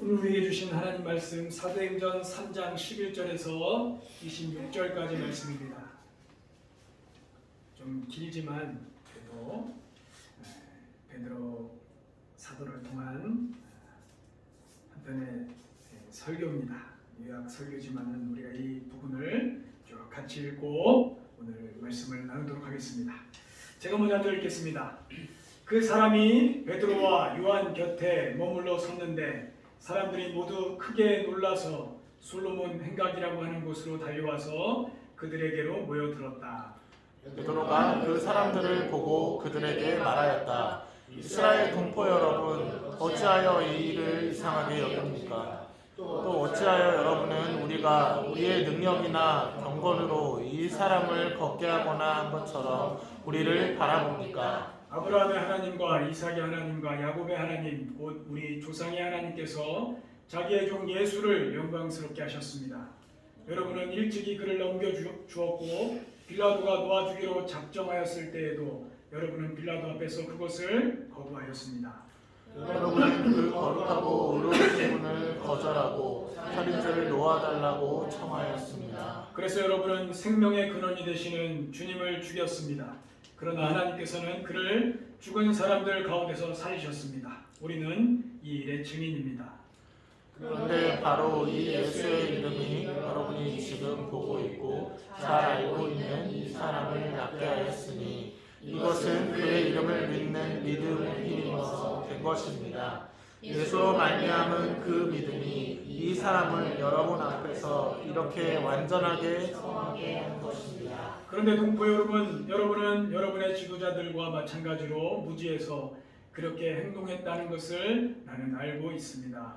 오늘 우리에게 주신 하나님 말씀 사도행전 3장 11절에서 26절까지 말씀입니다. 좀 길지만 그래도 베드로 사도를 통한 한편의 설교입니다. 요약 설교지만은 우리가 이 부분을 쭉 같이 읽고 오늘 말씀을 나누도록 하겠습니다. 제가 먼저 읽겠습니다. 그 사람이 베드로와 요한 곁에 머물러 섰는데 사람들이 모두 크게 놀라서 솔로몬 행각이라고 하는 곳으로 달려와서 그들에게로 모여들었다. 베드로가 그 사람들을 보고 그들에게 말하였다. 이스라엘 동포 여러분, 어찌하여 이 일을 이상하게 여깁니까? 또 어찌하여 여러분은 우리가 우리의 능력이나 경건으로 이 사람을 걷게 하거나 한 것처럼 우리를 바라봅니까? 아브라함의 하나님과 이삭의 하나님과 야곱의 하나님 곧 우리 조상의 하나님께서 자기의 종 예수를 영광스럽게 하셨습니다. 여러분은 일찍이 그를 넘겨주었고 빌라도가 놓아주기로 작정하였을 때에도 여러분은 빌라도 앞에서 그것을 거부하였습니다. 여러분은 그 거룩하고 의로우신 분을 거절하고 살인죄를 놓아달라고 청하였습니다. 그래서 여러분은 생명의 근원이 되시는 주님을 죽였습니다. 그러나 하나님께서는 그를 죽은 사람들 가운데서 살리셨습니다. 우리는 이 일의 증인입니다. 그런데 바로 이 예수의 이름이 여러분이 지금 보고 있고 잘 알고 있는 이 사람을 낫게 하였으니 이것은 그의 이름을 믿는 믿음을 힘입어서 된 것입니다. 예수로 말미암은 그 믿음이 이 사람을 여러분 앞에서 이렇게 완전하게 성하게 한 것입니다. 그런데 동포 여러분, 여러분은 여러분의 지도자들과 마찬가지로 무지해서 그렇게 행동했다는 것을 나는 알고 있습니다.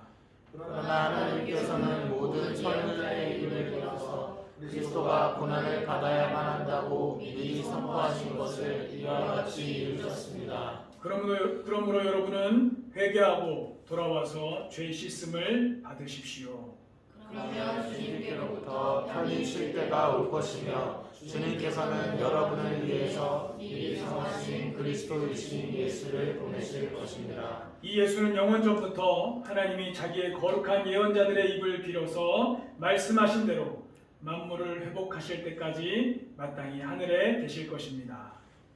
그러나 하나님께서는 모든 선인들의 입을 열어서 그리스도가 고난을 받아야만 한다고 미리 선포하신 것을 이와 같이 이루셨습니다. 그러므로 여러분은 회개하고 돌아와서 죄 씻음을 받으십시오. 그러면 주님께로부터 편히 쉴 때가 올 것이며 주님께서는 여러분을 위해서 미리 성하신 그리스도이신 예수를 보내실 것입니다. 이 예수는 영원전부터 하나님이 자기의 거룩한 예언자들의 입을 빌어서 말씀하신 대로 만물을 회복하실 때까지 마땅히 하늘에 계실 것입니다.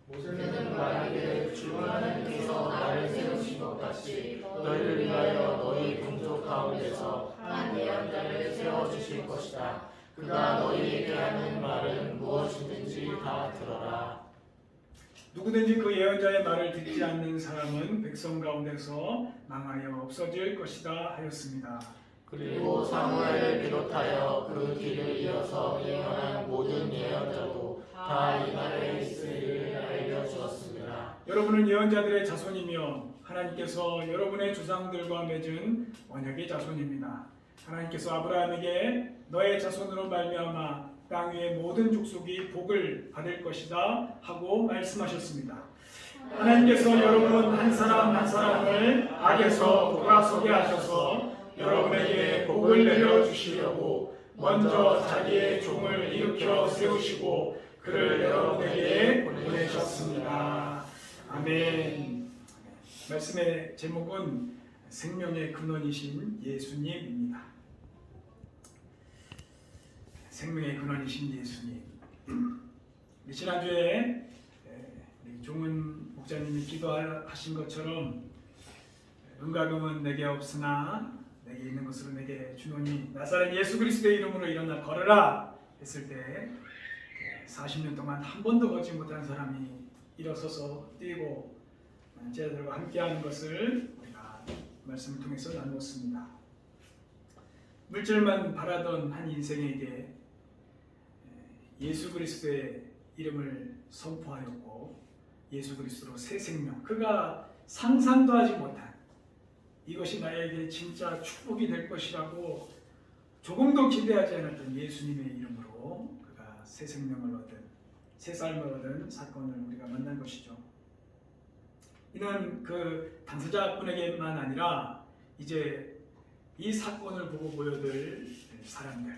모세는 말하기를 주 하나님께서 나를 세우신 것 같이 너희를 위하여 너희 궁조 가운데서 한 예언자를 세워주실 것이다. 그가 너희에게 하는 말은 무엇이든지 다 들어라. 누구든지 그 예언자의 말을 듣지 않는 사람은 백성 가운데서 망하여 없어질 것이다 하였습니다. 그리고 사무엘을 비롯하여 그 뒤를 이어서 예언한 모든 예언자도 다 이날에 있을 일을 알려주었습니다. 여러분은 예언자들의 자손이며 하나님께서 여러분의 조상들과 맺은 언약의 자손입니다. 하나님께서 아브라함에게 너의 자손으로 말미암아 땅 위의 모든 족속이 복을 받을 것이다 하고 말씀하셨습니다. 하나님께서 여러분 한 사람 한 사람을 악에서 돌아서게 하셔서 여러분에게 복을 내려주시려고 먼저 자기의 종을 일으켜 세우시고 그를 여러분에게 보내셨습니다. 아멘. 말씀의 제목은 생명의 근원이신 예수님입니다. 생명의 근원이신 예수님. 지난주에 종은 목사님이 기도하신 것처럼 은과 금은 내게 없으나 내게 있는 것으로 내게 주노니 나사렛 예수 그리스도의 이름으로 일어나 걸으라 했을 때 40년 동안 한 번도 걷지 못한 사람이 일어서서 뛰고 제자들과 함께하는 것을 우리가 말씀을 통해서 나누었습니다. 물질만 바라던 한 인생에게 예수 그리스도의 이름을 선포하였고 예수 그리스도로 새 생명, 그가 상상도 하지 못한 이것이 나에게 진짜 축복이 될 것이라고 조금도 기대하지 않았던 예수님의 이름으로 그가 새 생명을 얻은, 새 삶을 얻은 사건을 우리가 만난 것이죠. 이는 그 당사자분에게만 아니라 이제 이 사건을 보고 모여들 사람들,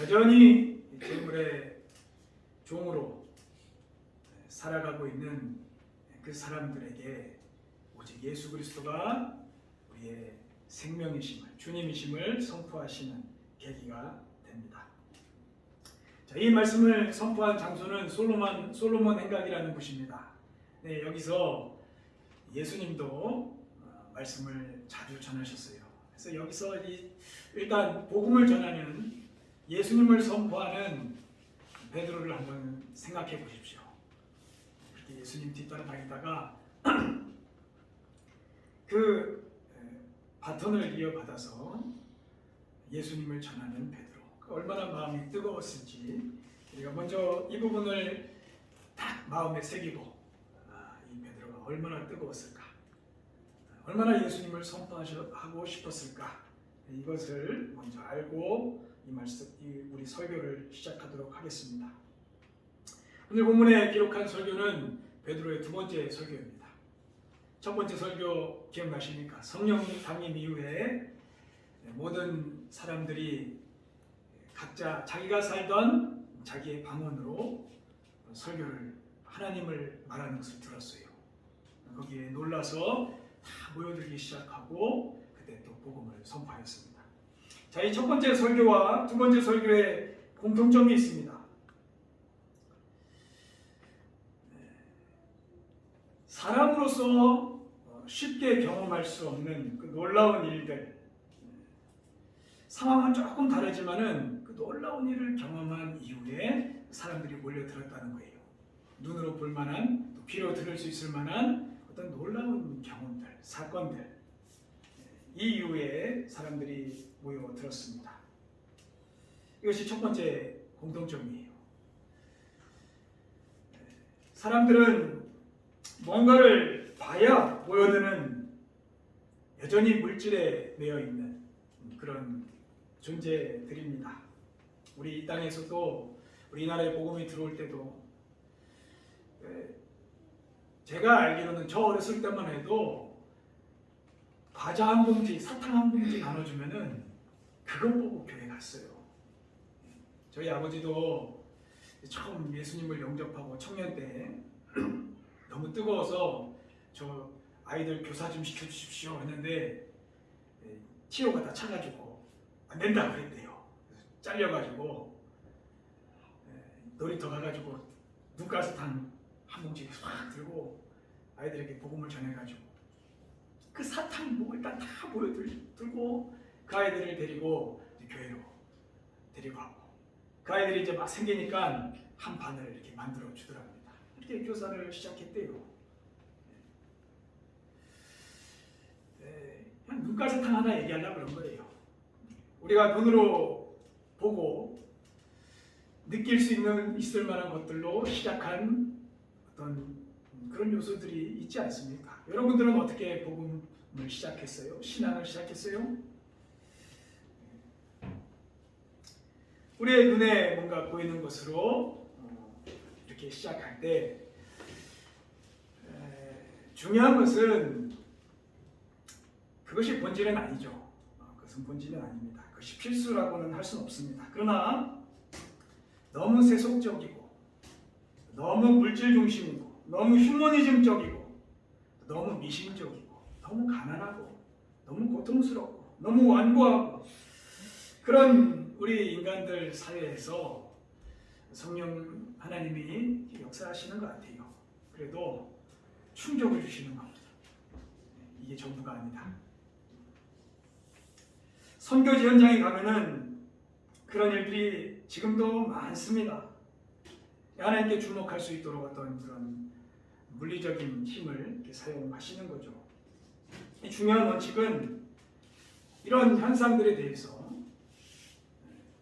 여전히 재물의 종으로 살아가고 있는 그 사람들에게 오직 예수 그리스도가 우리의 생명이심을, 주님이심을 선포하시는 계기가 됩니다. 자, 이 말씀을 선포한 장소는 솔로몬 행각이라는 곳입니다. 네, 여기서 예수님도 말씀을 자주 전하셨어요. 그래서 여기서 일단 복음을 전하는, 예수님을 선포하는 베드로를 한번 생각해 보십시오. 그렇게 예수님 뒤따라 다니다가 그 바톤을 이어받아서 예수님을 전하는 베드로, 얼마나 마음이 뜨거웠을지 우리가 먼저 이 부분을 딱 마음에 새기고, 이 베드로가 얼마나 뜨거웠을까, 얼마나 예수님을 선포하고 싶었을까, 이것을 먼저 알고 우리 설교를 시작하도록 하겠습니다. 오늘 본문에 기록한 설교는 베드로의 두 번째 설교입니다. 첫 번째 설교 기억나십니까? 성령 강림 이후에 모든 사람들이 각자 자기가 살던 자기의 방언으로 설교를, 하나님을 말하는 것을 들었어요. 거기에 놀라서 다 모여들기 시작하고 그때 또 복음을 선포하였습니다. 자, 이 첫 번째 설교와 두 번째 설교에 공통점이 있습니다. 사람으로서 쉽게 경험할 수 없는 그 놀라운 일들, 상황은 조금 다르지만은 그 놀라운 일을 경험한 이후에 사람들이 몰려들었다는 거예요. 눈으로 볼 만한, 또 귀로 들을 수 있을 만한 어떤 놀라운 경험들, 사건들, 이 이후에 사람들이 모여들었습니다. 이것이 첫 번째 공통점이에요. 사람들은 뭔가를 봐야 모여드는, 여전히 물질에 매여 있는 그런 존재들입니다. 우리 이 땅에서도, 우리나라에 복음이 들어올 때도, 제가 알기로는 저 어렸을 때만 해도 과자 한 봉지, 사탕 한 봉지 나눠주면은 그것 보고 교회 갔어요. 저희 아버지도 처음 예수님을 영접하고 청년 때 너무 뜨거워서 저 아이들 교사 좀 시켜주십시오 했는데 티오가 다 차가지고 안 된다고 그랬대요. 잘려가지고 놀이터 가가지고 눈가사탕 한 봉지 확 들고 아이들에게 복음을 전해가지고 그 사탕 뭐 일단 다 모여들고 그 아이들을 데리고 교회로 데리고 가고, 그 아이들이 이제 막 생기니까 한 반을 이렇게 만들어 주더랍니다. 이렇게 교사를 시작했대요. 그냥 눈가사탕 하나 얘기하려고 그런 거예요. 우리가 눈으로 보고 느낄 수 있을 만한 것들로 시작한 어떤 그런 요소들이 있지 않습니까? 여러분들은 어떻게 복음을 시작했어요? 신앙을 시작했어요? 우리의 눈에 뭔가 보이는 것으로 이렇게 시작할 때 중요한 것은 그것이 본질은 아니죠. 그것은 본질은 아닙니다. 그것이 필수라고는 할 수는 없습니다. 그러나 너무 세속적이고 너무 물질 중심이고 너무 휴머니즘적이고 너무 미신적이고 너무 가난하고 너무 고통스럽고 너무 완고하고 그런 우리 인간들 사회에서 성령 하나님이 역사하시는 것 같아요. 그래도 충격을 주시는 겁니다. 이게 전부가 아니다. 선교지 현장에 가면은 그런 일들이 지금도 많습니다. 하나님께 주목할 수 있도록 어떤 그런 물리적인 힘을 이렇게 사용하시는 거죠. 이 중요한 원칙은 이런 현상들에 대해서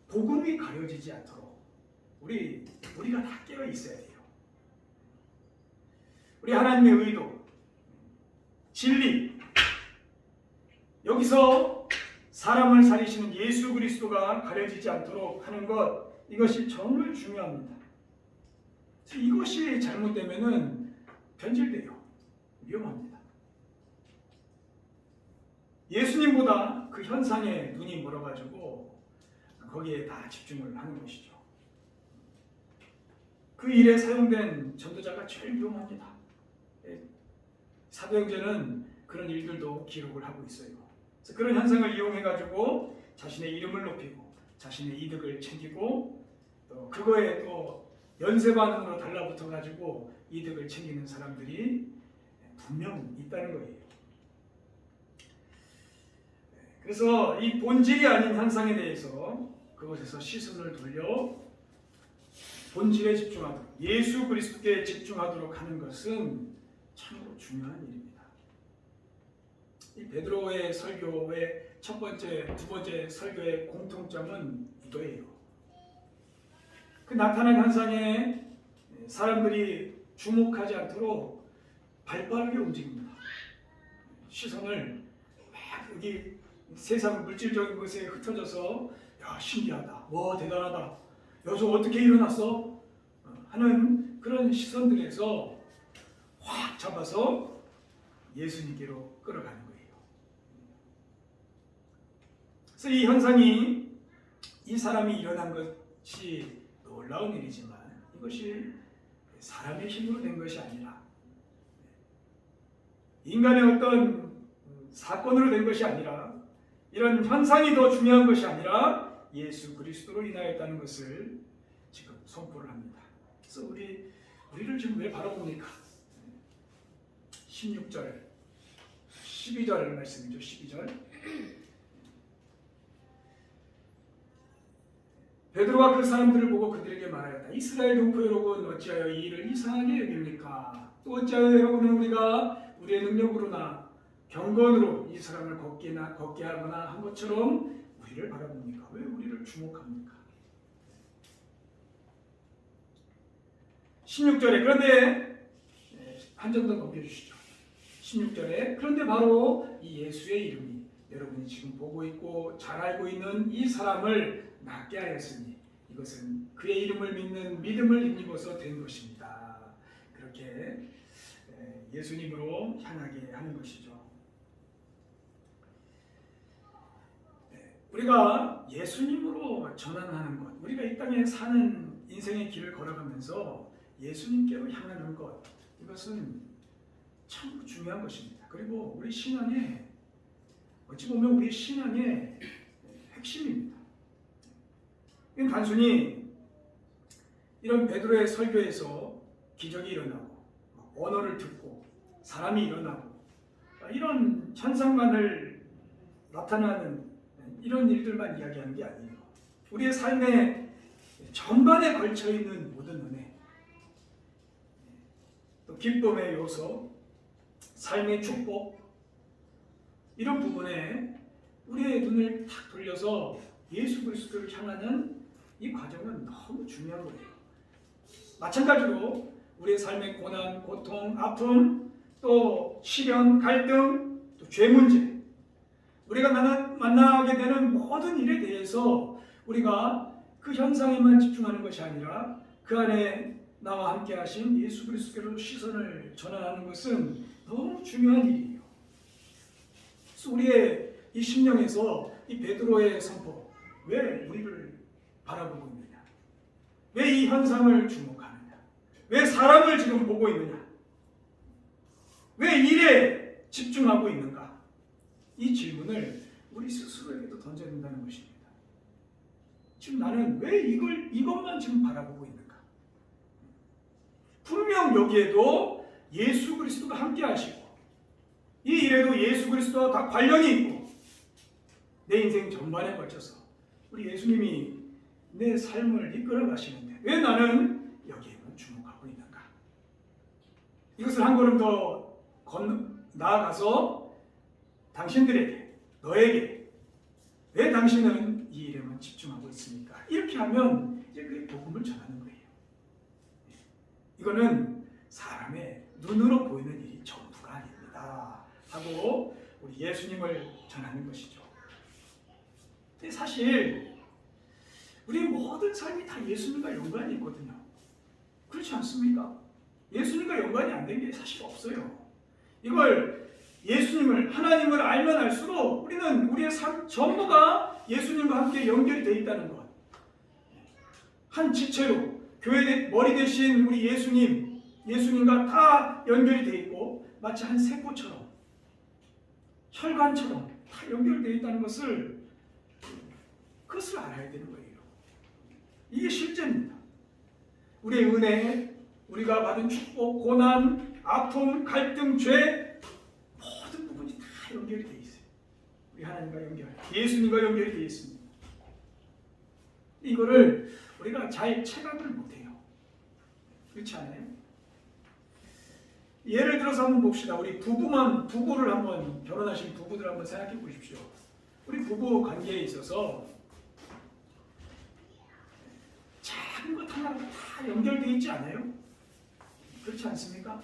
복음이 가려지지 않도록 우리가 다 깨어 있어야 돼요. 우리 하나님의 의도, 진리, 여기서 사람을 살리시는 예수 그리스도가 가려지지 않도록 하는 것, 이것이 정말 중요합니다. 이것이 잘못되면은 변질돼요. 위험합니다. 예수님보다 그 현상에 눈이 멀어가지고 거기에 다 집중을 하는 것이죠. 그 일에 사용된 전도자가 제일 위험합니다. 사도행전은 그런 일들도 기록을 하고 있어요. 그런 현상을 이용해가지고 자신의 이름을 높이고 자신의 이득을 챙기고 또 그거에 또 연쇄 반응으로 달라붙어가지고 이득을 챙기는 사람들이 분명 있다는 거예요. 그래서 이 본질이 아닌 현상에 대해서 그것에서 시선을 돌려 본질에 집중하도록, 예수 그리스도께 집중하도록 하는 것은 참으로 중요한 일입니다. 이 베드로의 설교의 첫 번째, 두 번째 설교의 공통점은 이거예요. 그 나타난 현상에 사람들이 주목하지 않도록 발빠르게 움직입니다. 시선을 막 여기 세상 물질적인 것에 흩어져서 야 신기하다, 와 대단하다, 야 저 어떻게 일어났어? 하는 그런 시선들에서 확 잡아서 예수님께로 끌어가는 거예요. 그래서 이 현상이 이 사람이 일어난 것이 놀라운 일이지만 이것이 사람의 힘으로 된 것이 아니라 인간의 어떤 사건으로 된 것이 아니라 이런 현상이 더 중요한 것이 아니라 예수 그리스도로 인하였다는 것을 지금 선포를 합니다. 그래서 우리를 지금 왜 바라봅니까? 16절, 12절 말씀이죠. 12절. 베드로가 그 사람들을 보고 그들에게 말하였다. 이스라엘 동포 여러분, 어찌하여 이 일을 이상하게 여깁니까? 또 어찌하여 여러분은 우리가 우리의 능력으로나 경건으로 이 사람을 걷게 하거나 한 것처럼 우리를 바라봅니까? 왜 우리를 주목합니까? 16절에 그런데 한 점 더 넘겨주시죠. 16절에 그런데 바로 이 예수의 이름이 여러분이 지금 보고 있고 잘 알고 있는 이 사람을 낫게 하였으니 이것은 그의 이름을 믿는 믿음을 힘입어서 된 것입니다. 그렇게 예수님으로 향하게 하는 것이죠. 우리가 예수님으로 전환하는 것, 우리가 이 땅에 사는 인생의 길을 걸어가면서 예수님께로 향하는 것, 이것은 참 중요한 것입니다. 그리고 우리 신앙의, 어찌 보면 우리 신앙의 핵심입니다. 이건 단순히 이런 베드로의 설교에서 기적이 일어나고 언어를 듣고 사람이 일어나고 이런 현상만을 나타나는 이런 일들만 이야기하는 게 아니에요. 우리의 삶의 전반에 걸쳐 있는 모든 은혜, 또 기쁨의 요소, 삶의 축복, 이런 부분에 우리의 눈을 탁 돌려서 예수 그리스도를 향하는 이 과정은 너무 중요한 거예요. 마찬가지로 우리의 삶의 고난, 고통, 아픔, 또 시련, 갈등, 또 죄 문제, 우리가 만나게 되는 모든 일에 대해서 우리가 그 현상에만 집중하는 것이 아니라 그 안에 나와 함께 하신 예수 그리스도로 시선을 전환하는 것은 너무 중요한 일이에요. 그래서 우리의 이 심령에서 이 베드로의 선포, 왜 우리를 바라보고 있느냐? 왜 이 현상을 주목하느냐? 왜 사람을 지금 보고 있느냐? 왜 일에 집중하고 있는가? 이 질문을 우리 스스로에게도 던져야 된다는 것입니다. 지금 나는 왜 이것만 지금 바라보고 있는가? 분명 여기에도 예수 그리스도가 함께 하시고 이 일에도 예수 그리스도와 다 관련이 있고 내 인생 전반에 걸쳐서 우리 예수님이 내 삶을 이끌어 가시는데 왜 나는 여기에만 주목하고 있는가? 이것을 한 걸음 더 나아가서 당신들에게, 너에게 왜 당신은 이 일에만 집중하고 있습니까? 이렇게 하면 이제 그게 복음을 전하는 거예요. 이거는 사람의 눈으로 보이는 일이 전부가 아닙니다 하고 우리 예수님을 전하는 것이죠. 근데 사실 우리 모든 삶이 다 예수님과 연관이 있거든요. 그렇지 않습니까? 예수님과 연관이 안 된 게 사실 없어요. 이걸 예수님을, 하나님을 알면 알수록 우리는 우리의 삶 전부가 예수님과 함께 연결이 되어 있다는 것. 한 지체로 교회의 머리 대신 우리 예수님과 다 연결이 되어 있고 마치 한 세포처럼, 혈관처럼 다 연결되어 있다는 것을 그것을 알아야 되는 거예요. 이게 실제입니다. 우리의 은혜, 우리가 받은 축복, 고난, 아픔, 갈등, 죄 모든 부분이 다 연결이 되어 있어요. 우리 하나님과 연결, 예수님과 연결이 되어 있습니다. 이거를 우리가 잘 체감을 못해요. 그렇지 않아요? 예를 들어서 한번 봅시다. 우리 부부를 한번, 결혼하신 부부들 한번 생각해 보십시오. 우리 부부 관계에 있어서 작은 것 하나가 다 연결되어 있지 않아요? 그렇지 않습니까?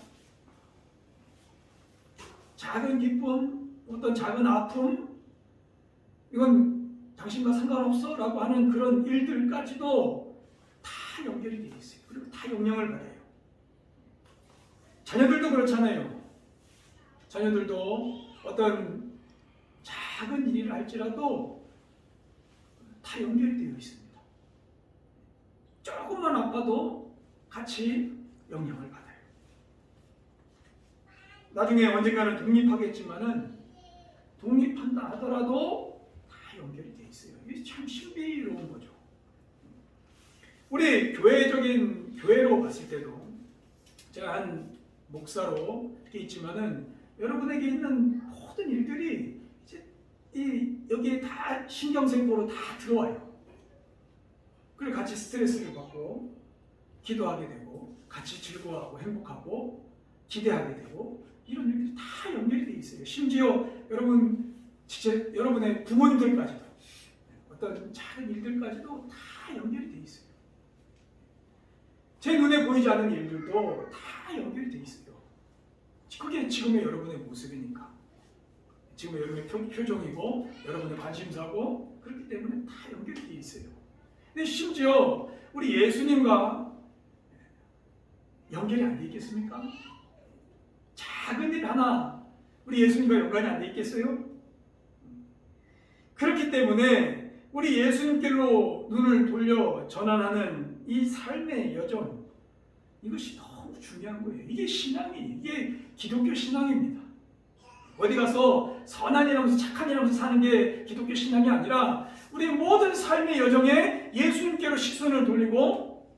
작은 기쁨, 어떤 작은 아픔, 이건 당신과 상관없어 라고 하는 그런 일들까지도 다 연결이 되어 있어요. 그리고 다 영향을 받아요. 자녀들도 그렇잖아요. 자녀들도 어떤 작은 일이라 할지라도 다 연결이 되어 있습니다. 조금만 아파도 같이 영향을 받아요. 나중에 언젠가는 독립하겠지만은 독립한다 하더라도 다 연결이 되어 있어요. 이게 참 신비로운 거죠. 우리 교회로 봤을 때도 제가 한 목사로 이렇게 있지만은 여러분에게 있는 모든 일들이 이제 여기에 다 신경세포로 다 들어와요. 그리고 같이 스트레스를 받고 기도하게 되고 같이 즐거워하고 행복하고 기대하게 되고 이런 일들이 다 연결이 되어 있어요. 심지어 여러분의 부모님들까지도 어떤 작은 일들까지도 다 연결이 되어 있어요. 제 눈에 보이지 않는 일들도 다 연결이 되어 있어요. 그게 지금의 여러분의 모습이니까. 지금의 여러분의 표정이고 여러분의 관심사고 그렇기 때문에 다 연결이 되어 있어요. 근데 심지어 우리 예수님과 연결이 안 돼 있겠습니까? 작은 일 하나 우리 예수님과 연관이 안 돼 있겠어요? 그렇기 때문에 우리 예수님께로 눈을 돌려 전환하는 이 삶의 여정, 이것이 너무 중요한 거예요. 이게 이게 기독교 신앙입니다. 어디 가서 선한 일 하면서 착한 일 하면서 사는 게 기독교 신앙이 아니라 우리 모든 삶의 여정에 예수님께로 시선을 돌리고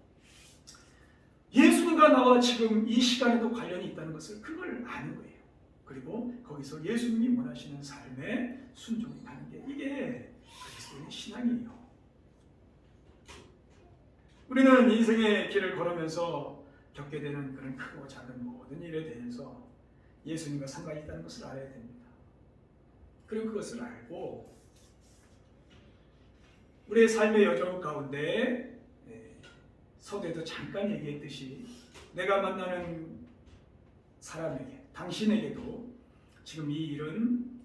예수님과 나와 지금 이 시간에도 관련이 있다는 것을 그걸 아는 거예요. 그리고 거기서 예수님이 원하시는 삶에 순종해 가는 게 이게 그리스도의 신앙이에요. 우리는 인생의 길을 걸으면서 겪게 되는 그런 크고 작은 모든 일에 대해서 예수님과 상관이 있다는 것을 알아야 됩니다. 그리고 그것을 알고 우리의 삶의 여정 가운데 서두에도 잠깐 얘기했듯이 내가 만나는 사람에게, 당신에게도 지금 이 일은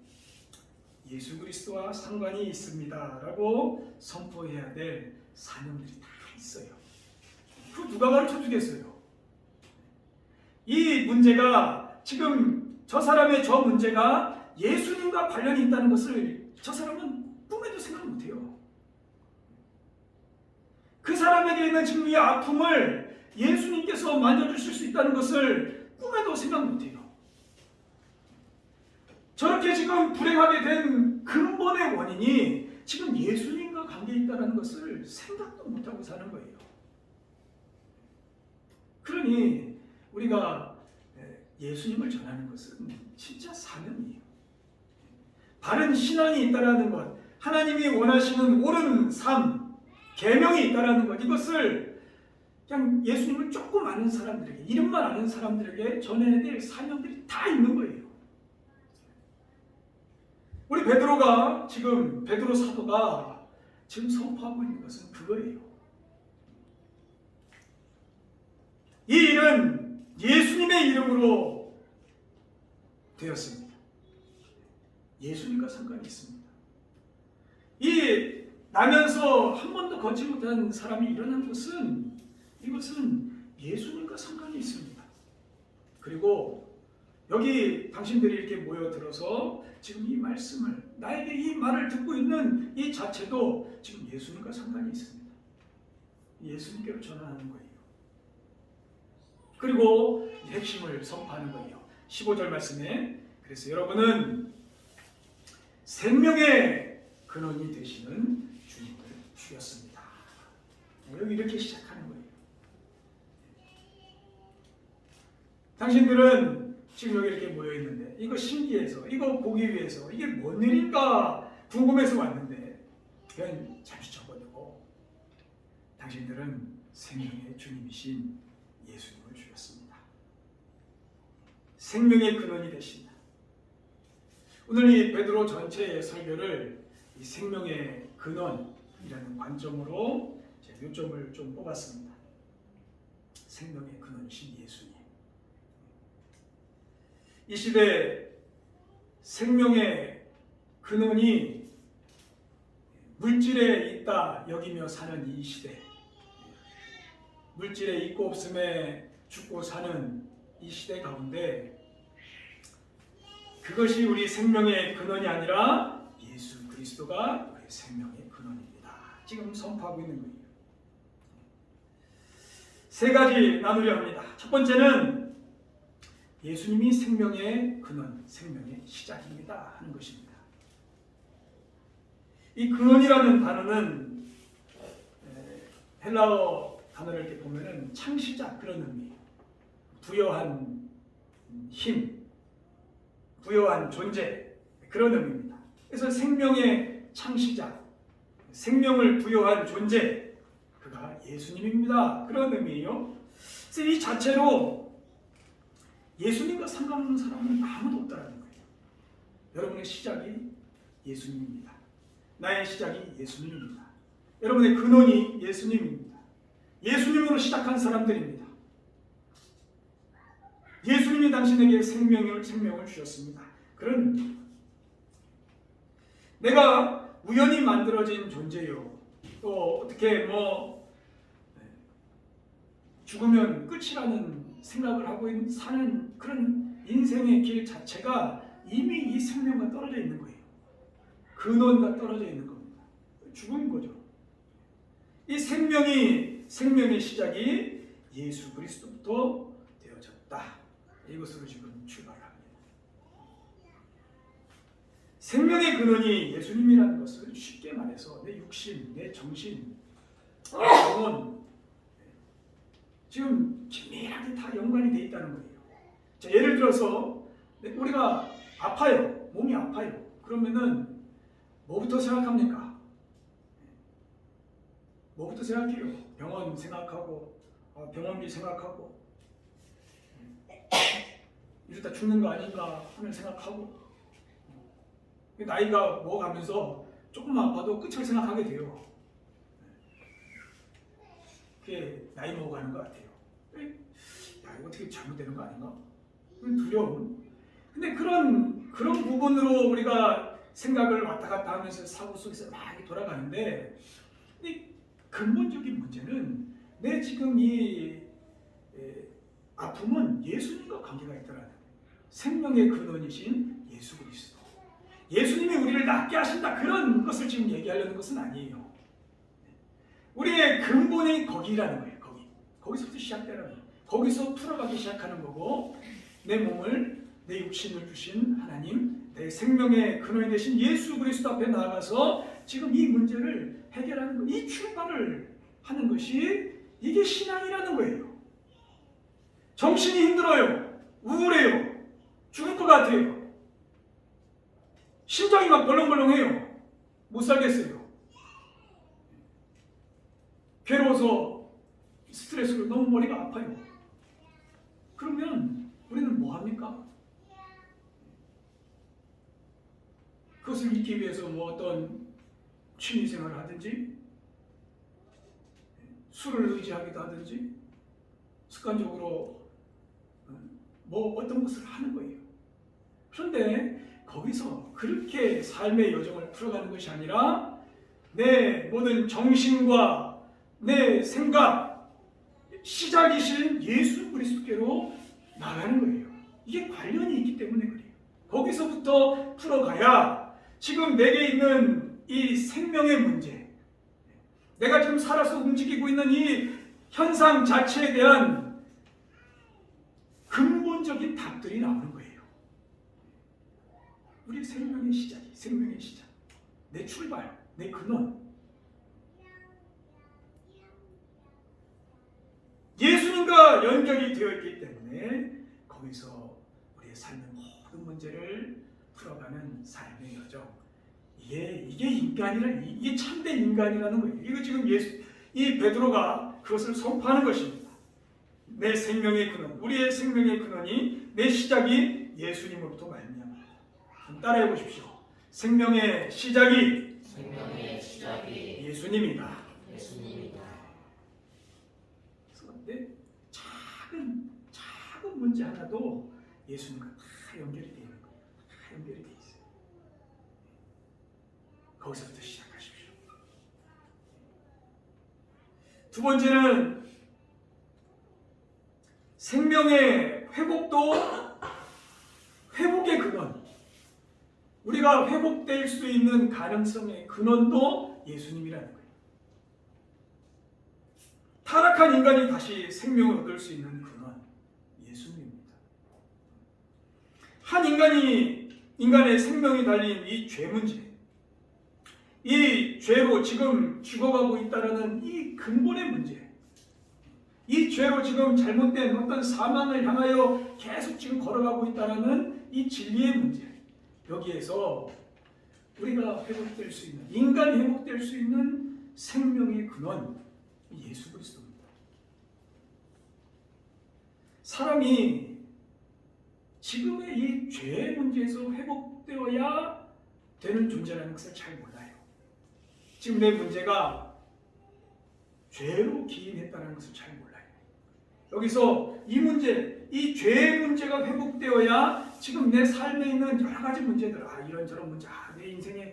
예수 그리스도와 상관이 있습니다 라고 선포해야 될 사명들이 다 있어요. 그 누가 가르쳐 주겠어요? 이 문제가 지금 저 사람의 저 문제가 예수님과 관련이 있다는 것을 저 사람은 꿈에도 생각 못해요. 그 사람에게 있는 지금 이 아픔을 예수님께서 만져주실 수 있다는 것을 꿈에도 생각 못해요. 저렇게 지금 불행하게 된 근본의 원인이 지금 예수님과 관계에 있다는 것을 생각도 못하고 사는 거예요. 그러니 우리가 예수님을 전하는 것은 진짜 사명이에요. 바른 신앙이 있다는 것, 하나님이 원하시는 옳은 삶, 계명이 있다는 것, 이것을 그냥 예수님을 조금 아는 사람들에게, 이름만 아는 사람들에게 전해야 될 사명들이 다 있는 거예요. 우리 베드로 사도가 지금 선포하고 있는 것은 그거예요. 이 일은 예수님의 이름으로 되었습니다. 예수님과 상관이 있습니다. 이 나면서 한 번도 걷지 못한 사람이 일어난 것은 이것은 예수님과 상관이 있습니다. 그리고 여기 당신들이 이렇게 모여들어서 지금 이 말씀을, 나에게 이 말을 듣고 있는 이 자체도 지금 예수님과 상관이 있습니다. 예수님께로 전환하는 거예요. 그리고 핵심을 선포하는 거예요. 15절 말씀에, 그래서 여러분은 생명의 근원이 되시는 주님을 주였습니다. 여기 이렇게 시작하는 거예요. 당신들은 지금 여기 이렇게 모여 있는데 이거 신기해서 이거 보기 위해서 이게 뭔 일인가 궁금해서 왔는데 그냥 잠시 접어두고 당신들은 생명의 주님이신 예수님을 주였습니다. 생명의 근원이 되신다. 오늘 이 베드로 전체의 설교를 이 생명의 근원이라는 관점으로 제가 요점을 좀 뽑았습니다. 생명의 근원이신 예수님. 이 시대 생명의 근원이 물질에 있다 여기며 사는 이 시대, 물질에 있고 없음에 죽고 사는 이 시대 가운데 그것이 우리 생명의 근원이 아니라 예수 그리스도가 우리 생명의 근원입니다. 지금 선포하고 있는 거예요. 세 가지 나누려 합니다. 첫 번째는 예수님이 생명의 근원, 생명의 시작입니다 하는 것입니다. 이 근원이라는 단어는 헬라어 단어를 이렇게 보면은 창시자 그런 의미, 부여한 힘, 부여한 존재 그런 의미입니다. 그래서 생명의 창시자, 생명을 부여한 존재, 그가 예수님입니다. 그런 의미예요. 그래서 이 자체로 예수님과 상관없는 사람은 아무도 없다는 거예요. 여러분의 시작이 예수님입니다. 나의 시작이 예수님입니다. 여러분의 근원이 예수님입니다. 예수님으로 시작한 사람들입니다. 예수님이 당신에게 생명을 주셨습니다. 그런 의미입니다. 내가 우연히 만들어진 존재요. 또 어떻게 죽으면 끝이라는 생각을 하고 사는 그런 인생의 길 자체가 이미 이 생명과 떨어져 있는 거예요. 근원과 떨어져 있는 겁니다. 죽은 거죠. 이 생명의 시작이 예수 그리스도부터 되어졌다. 이것으로 지금 출발합니다. 생명의 근원이 예수님이라는 것을 쉽게 말해서 내 육신, 내 정신, 영혼 지금 긴밀하게 다 연관이 되어 있다는 거예요. 자, 예를 들어서 우리가 아파요. 몸이 아파요. 그러면은 뭐부터 생각합니까? 뭐부터 생각해요? 병원 생각하고 병원비 생각하고 이러다 죽는 거 아닌가 하는 생각하고 나이가 먹어가면서 조금만 아파도 끝을 생각하게 돼요. 그게 나이 먹어가는 것 같아요. 야, 이거 어떻게 잘못되는 거 아닌가? 두려움. 근데 그런 부분으로 우리가 생각을 왔다 갔다 하면서 사고 속에서 막 돌아가는데 이 근본적인 문제는 내 지금 이 아픔은 예수님과 관계가 있다라는 생명의 근원이신 예수 그리스도. 예수님이 우리를 낫게 하신다 그런 것을 지금 얘기하려는 것은 아니에요. 우리의 근본이 거기라는 거예요. 거기서부터 시작되는 거예요. 거기서 풀어가기 시작하는 거고 내 몸을 내 육신을 주신 하나님, 내 생명의 근원이 되신 예수 그리스도 앞에 나아가서 지금 이 문제를 해결하는 것, 이 출발을 하는 것이 이게 신앙이라는 거예요. 정신이 힘들어요. 우울해요. 죽을 것 같아요. 심장이 막 벌렁벌렁해요. 못 살겠어요. 괴로워서 스트레스로 너무 머리가 아파요. 그러면 우리는 뭐 합니까? 그것을 잊기 위해서 어떤 취미생활을 하든지 술을 의지하기도 하든지 습관적으로 어떤 것을 하는 거예요. 그런데 거기서 그렇게 삶의 여정을 풀어가는 것이 아니라 내 모든 정신과 내 생각, 시작이신 예수 그리스도께로 나가는 거예요. 이게 관련이 있기 때문에 그래요. 거기서부터 풀어가야 지금 내게 있는 이 생명의 문제, 내가 지금 살아서 움직이고 있는 이 현상 자체에 대한 근본적인 답들이 나오는 거예요. 우리 생명의 시작이, 생명의 시작, 내 출발, 내 근원. 예수님과 연결이 되어 있기 때문에 거기서 우리의 삶의 모든 문제를 풀어가는 삶의 여정. 이게 인간이란, 이게 참된 인간이라는 거예요. 이거 지금 이 베드로가 그것을 선포하는 것입니다. 내 생명의 근원, 우리의 생명의 근원이, 내 시작이 예수님으로부터 말미암아. 따라해 보십시오. 생명의 시작이 예수님이다. 그런데 작은 문제 하나도 예수님과 다 연결이 되어 있는 거예요. 다 연결이 되어 있어요. 거기서부터 시작하십시오. 두 번째는 생명의 회복도 회복의 근원. 우리가 회복될 수 있는 가능성의 근원도 예수님이라는 거예요. 타락한 인간이 다시 생명을 얻을 수 있는 근원, 예수님입니다. 한 인간의 생명이 달린 이 죄 문제, 이 죄로 지금 죽어가고 있다는 이 근본의 문제, 이 죄로 지금 잘못된 어떤 사망을 향하여 계속 지금 걸어가고 있다는 이 진리의 문제, 여기에서 우리가 회복될 수 있는, 인간이 회복될 수 있는 생명의 근원, 예수 그리스도입니다. 사람이 지금의 이 죄의 문제에서 회복되어야 되는 존재라는 것을 잘 몰라요. 지금 내 문제가 죄로 기인했다는 것을 잘 몰라요. 여기서 이 문제, 이 죄의 문제가 회복되어야 지금 내 삶에 있는 여러 가지 문제들, 이런저런 문제, 내 인생에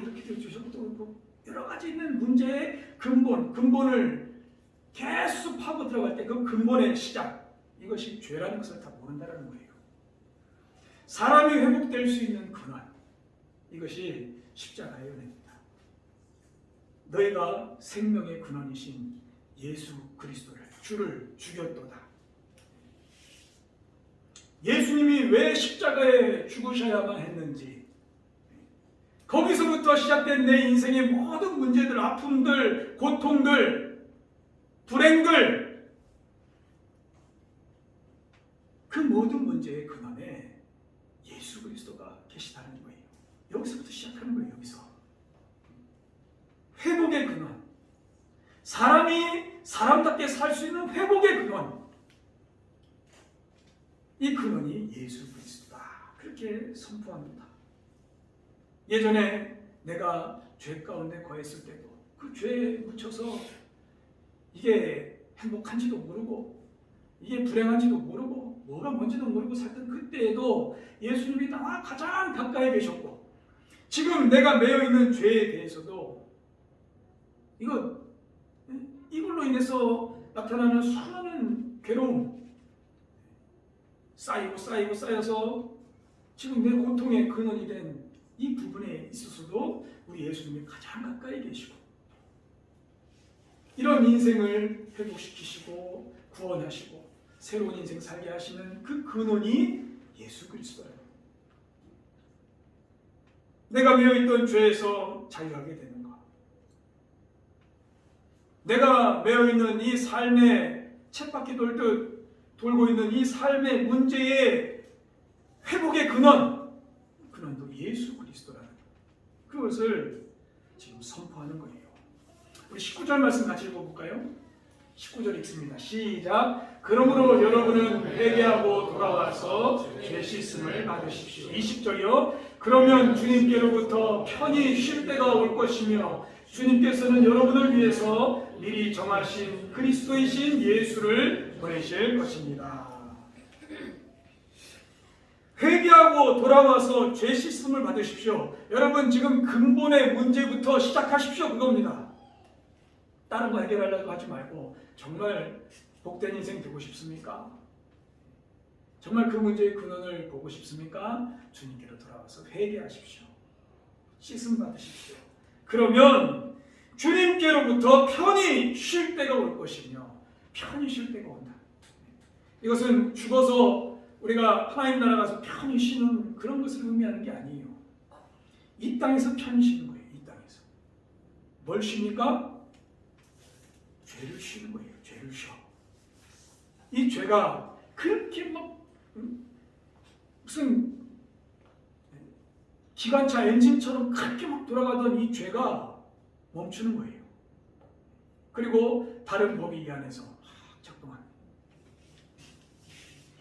이렇게 되죠, 저것도 여러 가지 있는 문제의 근본을 계속 파고 들어갈 때 그 근본의 시작, 이것이 죄라는 것을 다 모른다는 거예요. 사람이 회복될 수 있는 근원, 이것이 십자가의 은혜입니다. 너희가 생명의 근원이신 예수 그리스도를, 주를 죽였도다. 예수님이 왜 십자가에 죽으셔야만 했는지, 거기서부터 시작된 내 인생의 모든 문제들, 아픔들, 고통들, 불행들, 그 모든 문제의 근원에 예수 그리스도가 계시다는 거예요. 여기서부터 시작하는 거예요. 여기서 회복의 근원, 사람이 사람답게 살 수 있는 회복의 근원, 이 근원이 예수 그리스도다. 그렇게 선포합니다. 예전에 내가 죄 가운데 거했을 때도 그 죄에 묻혀서 이게 행복한지도 모르고 이게 불행한지도 모르고 뭐가 뭔지도 모르고 살던 그때에도 예수님이 나와 가장 가까이 계셨고, 지금 내가 매여 있는 죄에 대해서도 이걸로 인해서 나타나는 수많은 괴로움, 쌓여서 지금 내 고통의 근원이 된 이 부분에 있어서도 우리 예수님이 가장 가까이 계시고, 이런 인생을 회복시키시고 구원하시고 새로운 인생 살게 하시는 그 근원이 예수 그리스도예요. 내가 매여있던 죄에서 자유하게 되는 것, 내가 매여있는 이 삶의 쳇바퀴 돌듯 돌고 있는 이 삶의 문제의 회복의 근원도 예수 그리스도라는 그것을 지금 선포하는 거예요. 우리 19절 말씀 같이 읽어볼까요? 19절 읽습니다. 시작. 그러므로 여러분은 회개하고 돌아와서 죄 씻음을 받으십시오. 20절이요. 그러면 주님께로부터 편히 쉴 때가 올 것이며 주님께서는 여러분을 위해서 미리 정하신 그리스도이신 예수를 보내실 것입니다. 회개하고 돌아와서 죄 씻음을 받으십시오. 여러분, 지금 근본의 문제부터 시작하십시오. 그겁니다. 다른 거 해결하려고 하지 말고 정말 복된 인생 되고 싶습니까? 정말 그 문제의 근원을 보고 싶습니까? 주님께로 돌아와서 회개하십시오. 씻음 받으십시오. 그러면 주님께로부터 편히 쉴 때가 올 것이며, 편히 쉴 때가 온다. 이것은 죽어서 우리가 하나님 나라 가서 편히 쉬는 그런 것을 의미하는 게 아니에요. 이 땅에서 편히 쉬는 거예요. 이 땅에서. 뭘 쉽니까? 죄를 쉬는 거예요. 죄를 쉬어. 이 죄가 그렇게 막 무슨 기관차 엔진처럼 그렇게 막 돌아가던 이 죄가 멈추는 거예요. 그리고 다른 법이 이 안에서 작동하는 거예요.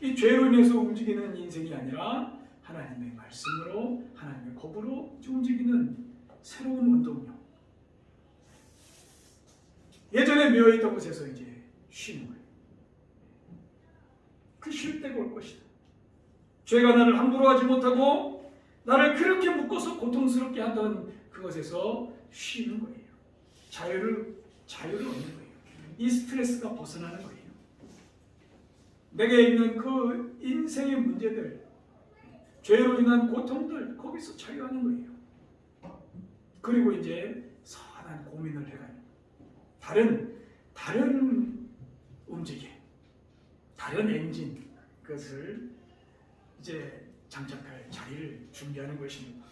이 죄로 인해서 움직이는 인생이 아니라 하나님의 말씀으로, 하나님의 법으로 움직이는 새로운 운동력. 예전에 매여있던 곳에서 이제 쉬는 거예요. 그 쉴 때가 올 것이다. 죄가 나를 함부로 하지 못하고 나를 그렇게 묶어서 고통스럽게 하던 그것에서 쉬는 거예요. 자유를 얻는 거예요. 이 스트레스가 벗어나는 거예요. 내게 있는 그 인생의 문제들, 죄로 인한 고통들, 거기서 자유하는 거예요. 그리고 이제 선한 고민을 해가요. 다른 움직임, 다른 엔진, 그것을 이제 장착할 자리를 준비하는 것입니다.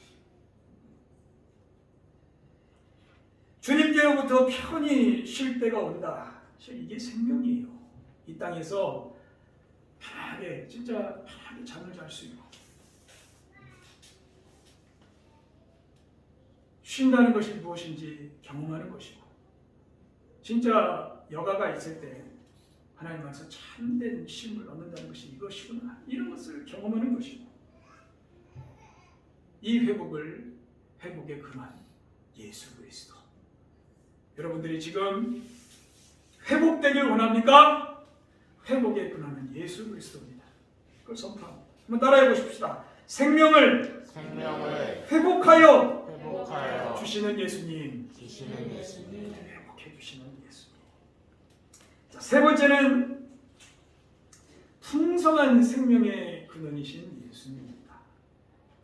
주님께로부터 편히 쉴 때가 온다. 이게 생명이에요. 이 땅에서 편하게, 진짜 편하게 잠을 잘 수 있고, 쉰다는 것이 무엇인지 경험하는 것이고, 진짜 여가가 있을 때 하나님 앞에서 참된 쉼을 얻는다는 것이 이것이구나, 이런 것을 경험하는 것이고, 이 회복의 근원 예수 그리스도. 여러분들이 지금 회복되길 원합니까? 회복의 근원은 예수 그리스도입니다. 그걸 선포합니다. 한번 따라해 보십시다. 생명을 회복하여 주시는 예수님. 회복해 주시는 예수님. 자, 세 번째는 풍성한 생명의 근원이신 예수님입니다.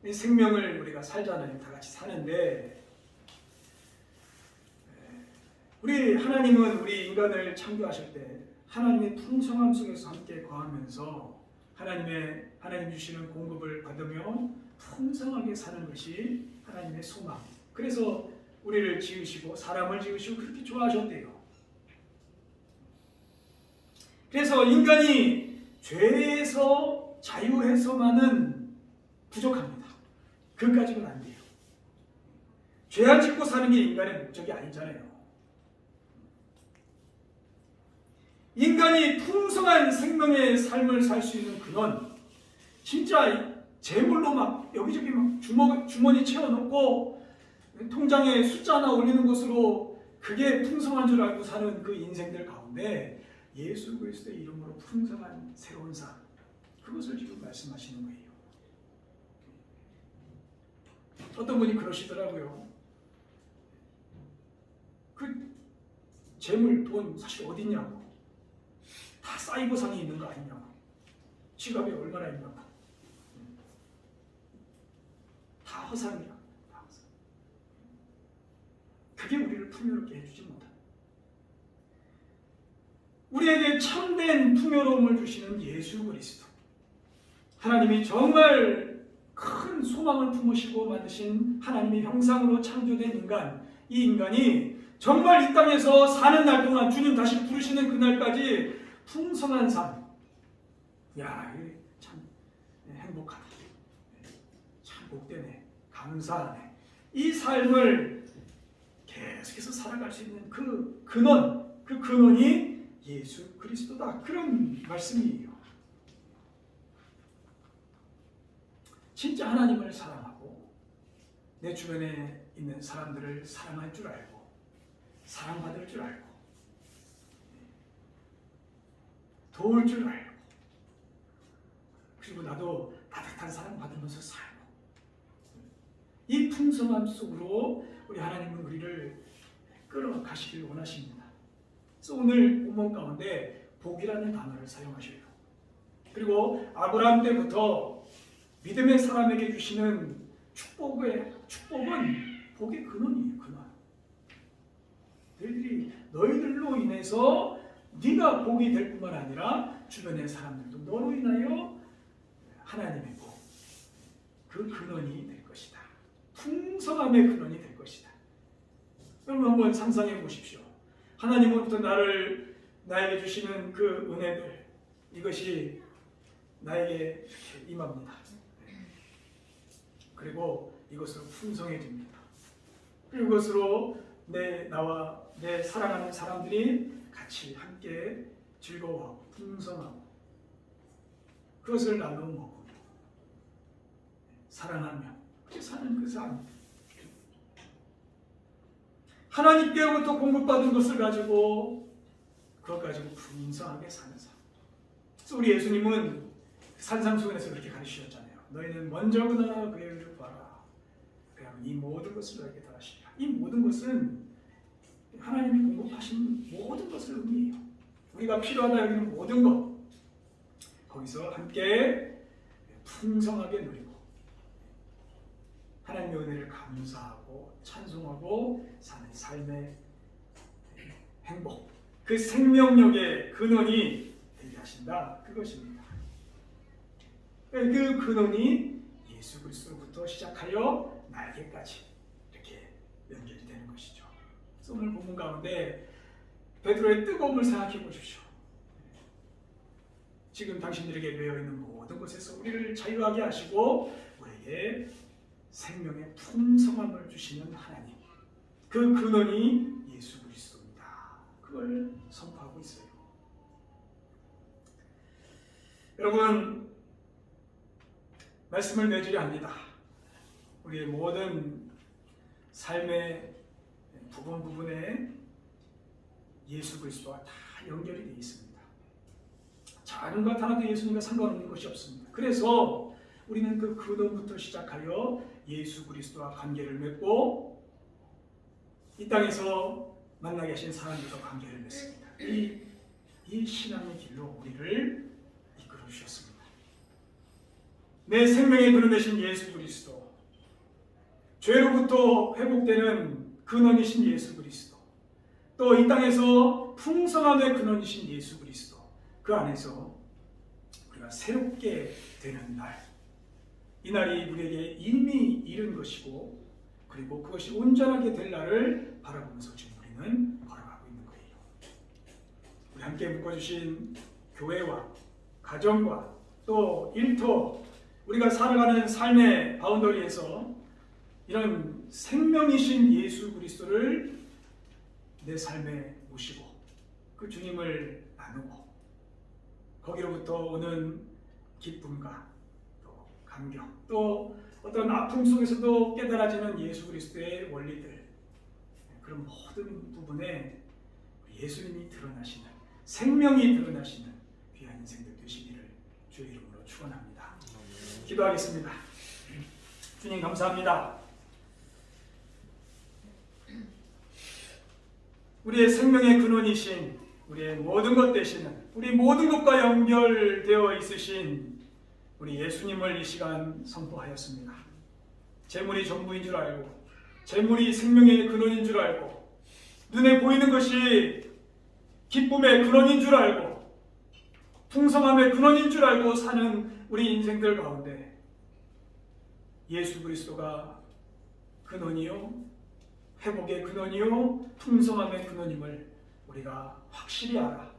이 생명을 우리가 살잖아요. 다 같이 사는데, 우리 하나님은 우리 인간을 창조하실 때 하나님의 풍성함 속에서 함께 거하면서 하나님 주시는 공급을 받으며 풍성하게 사는 것이 하나님의 소망. 그래서 우리를 지으시고 사람을 지으시고 그렇게 좋아하셨대요. 그래서 인간이 죄에서 자유해서만은 부족합니다. 그것까지는 안 돼요. 죄 안 짓고 사는 게 인간의 목적이 아니잖아요. 인간이 풍성한 생명의 삶을 살 수 있는 근원, 진짜 재물로 막 여기저기 막 주머니 채워놓고 통장에 숫자 하나 올리는 것으로 그게 풍성한 줄 알고 사는 그 인생들 가운데 예수 그리스도의 이름으로 풍성한 새로운 삶, 그것을 지금 말씀하시는 거예요. 어떤 분이 그러시더라고요. 그 재물, 돈 사실 어디 있냐고. 다 사이버상에 있는 거 아니냐고. 지갑에 얼마나 있냐고. 다 허상이야. 그게 우리를 풍요롭게 해주지 못한다. 우리에게 참된 풍요로움을 주시는 예수 그리스도. 하나님이 정말 큰 소망을 품으시고 만드신 하나님의 형상으로 창조된 인간, 이 인간이 정말 이 땅에서 사는 날 동안 주님 다시 부르시는 그날까지 풍성한 삶. 야, 이게 참 행복하다. 참 복되네. 감사하네. 이 삶을 계속해서 살아갈 수 있는 그 근원이 예수 그리스도다. 그런 말씀이에요. 진짜 하나님을 사랑하고 내 주변에 있는 사람들을 사랑할 줄 알고 사랑받을 줄 알고 도울 줄 알고, 그리고 나도 따뜻한 사랑 받으면서 살고, 이 풍성함 속으로 우리 하나님은 우리를 끌어가시길 원하십니다. 그래서 오늘 본문 가운데 복이라는 단어를 사용하셔요. 그리고 아브라함 때부터 믿음의 사람에게 주시는 축복은 복의 근원이에요. 근원. 너희들로 인해서 네가 복이 될 뿐만 아니라 주변의 사람들도 너로 인하여 하나님의 복, 그 근원이 될 것이다. 풍성함의 근원이 될 것이다. 여러분 한번 상상해 보십시오. 하나님으로부터 나에게 주시는 그 은혜들, 이것이 나에게 임합니다. 그리고 이것으로 풍성해집니다. 그리고 이것으로 나와 내 사랑하는 사람들이 같이 함께 즐거워하고 풍성하고 그것을 나누어 먹고 사랑하며 사는 그 삶, 하나님께로부터 공급받은 것을 가지고 그것 가지고 풍성하게 사는 삶. 그래서 우리 예수님은 산상수훈에서 그렇게 가르치셨잖아요. 너희는 먼저 그 나라와 그의 의를 구하라. 그러면 이 모든 것을 너에게 더하시리라. 이 모든 것은 하나님이 공급하신 모든 것을 의미해요. 우리가 필요하다 여기는 모든 것, 거기서 함께 풍성하게 누리고 하나님의 은혜를 감사하고 찬송하고 사는 삶의 행복, 그 생명력의 근원이 되게 하신다. 그것입니다. 그 근원이 예수 그리스도로부터 시작하여 나에게까지 이렇게 연결이 되는 것이죠. 그래서 오늘 본문 가운데 베드로의 뜨거움을 생각해 보십시오. 지금 당신들에게 매여 있는 모든 것에서 우리를 자유하게 하시고 우리에게 생명의 풍성함을 주시는 하나님, 그 근원이 예수 그리스도입니다. 그걸 선포하고 있어요. 여러분, 말씀을 맺으려 합니다. 우리의 모든 삶의 부분에 예수 그리스도와 다 연결이 되어 있습니다. 작은 것 하나도 예수님과 상관없는 것이 없습니다. 그래서 우리는 그 근원부터 시작하여 예수 그리스도와 관계를 맺고 이 땅에서 만나게 하신 사람들과 관계를 맺습니다. 이 신앙의 길로 우리를 이끌어 주셨습니다. 내 생명의 근원 되신 예수 그리스도, 죄로부터 회복되는 근원이신 예수 그리스도, 또 이 땅에서 풍성함의 근원이신 예수 그리스도, 그 안에서 우리가 새롭게 되는 날, 이 날이 우리에게 이미 이른 것이고 그리고 그것이 온전하게 될 날을 바라보면서 지금 우리는 걸어가고 있는 거예요. 우리 함께 묶어주신 교회와 가정과 또 일터, 우리가 살아가는 삶의 바운더리에서 이런 생명이신 예수 그리스도를 내 삶에 모시고 그 주님을 나누고 거기로부터 오는 기쁨과 또 감격, 또 어떤 아픔 속에서도 깨달아지는 예수 그리스도의 원리들, 그런 모든 부분에 예수님이 드러나시는, 생명이 드러나시는 귀한 인생들 되시기를 주의 이름으로 축원합니다. 기도하겠습니다. 주님 감사합니다. 우리의 생명의 근원이신, 우리의 모든 것 되시는, 우리 모든 것과 연결되어 있으신 우리 예수님을 이 시간 선포하였습니다. 재물이 전부인 줄 알고, 재물이 생명의 근원인 줄 알고, 눈에 보이는 것이 기쁨의 근원인 줄 알고, 풍성함의 근원인 줄 알고 사는 우리 인생들 가운데 예수 그리스도가 근원이요, 회복의 근원이요, 풍성함의 근원임을 우리가 확실히 알아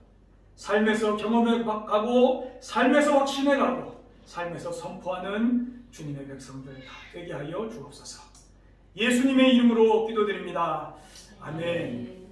삶에서 경험해 가고, 삶에서 확신해 가고, 삶에서 선포하는 주님의 백성들 다 되게 하여 주옵소서. 예수님의 이름으로 기도드립니다. 아멘.